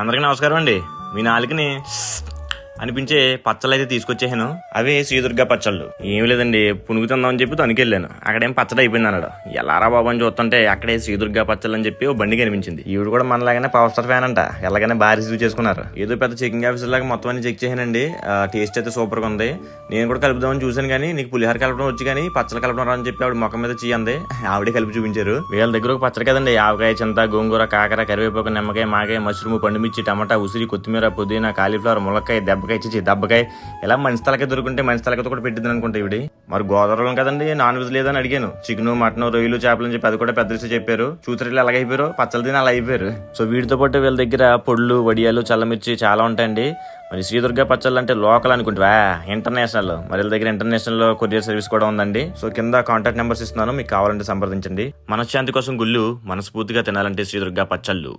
అందరికీ నమస్కారం అండి. మీ నాలుకని అనిపించే పచ్చళ్ళు అయితే తీసుకొచ్చేసాను. అవే శ్రీదుర్గా పచ్చళ్ళు. ఏమి లేదండి, పునుగు తిందామని చెప్పి తనుకెళ్ళాను. అక్కడేం పచ్చడి అయిపోయింది అన్నాడు. ఎలారా బాబు అని చూస్తుంటే అక్కడే శ్రీదుర్గా పచ్చళ్ళు అని చెప్పి ఓ బండి కనిపించింది. ఈవిడ కూడా మనలాగానే పవర్ స్టార్ ఫ్యాన్ అంట. ఎలాగైనా బాగా రిసీవ్ చేసుకున్నారు. ఏదో పెద్ద చెకింగ్ ఆఫీసర్ లాగా మొత్తం అన్ని చెక్ చేసానండి. టేస్ట్ అయితే సూపర్ గా ఉంది. నేను కూడా కలుపుదామని చూసాను కానీ నీకు పులిహార కలపడం వచ్చి కానీ పచ్చళ్ళు కలపడం రా అని చెప్పి ఆవిడ మొక్క మీద చీయంది. ఆవిడే కలిపి చూపించారు. వీళ్ళ దగ్గర ఒక పచ్చడి కదండి, ఆవకాయ, చింత, గోంగూర, కాకర, కరివేపాకు, నిమ్మకాయ, మాకాయ, మష్రూమ్, పండుమిర్చి, టమాటా, ఉసిరి, కొత్తిమీర, పుదీనా, కాలీఫ్లవర్, ములక్కాయ, దెబ్బకాయ, దెబ్బకాయ, ఇలా మంచి తలకాయ దొరుకుంటే మంచి తలకాయతో కూడా పెట్టింది అనుకుంటా ఇవిడి. మరి గోదావరి కదండి, నాన్ వెజ్ లేదని అడిగాను. చికెన్, మటన్, రొయ్యలు, చేపలు అని చెప్పి అది కూడా పెద్ద రిసీ చెప్పారు. చూతరిల్లు అలాగ అయిపోయారు, పచ్చలు తిని అలా అయిపోయారు. సో వీటితో పాటు వీళ్ళ దగ్గర పొడులు, వడియాలు, చల్లమిర్చి చాలా ఉంటాయండి. మరి శ్రీదుర్గా పచ్చళ్ళు అంటే లోకల్ అనుకుంటా, ఇంటర్నేషనల్. మరి వీళ్ళ దగ్గర ఇంటర్నేషనల్ కొరియర్ సర్వీస్ కూడా ఉందండి. సో కింద కాంటాక్ట్ నెంబర్స్ ఇస్తున్నాను, మీకు కావాలంటే సంప్రదించండి. మనశ్శాంతి కోసం గుళ్ళు, మనస్ఫూర్తిగా తినాలంటే శ్రీదుర్గా పచ్చళ్ళు.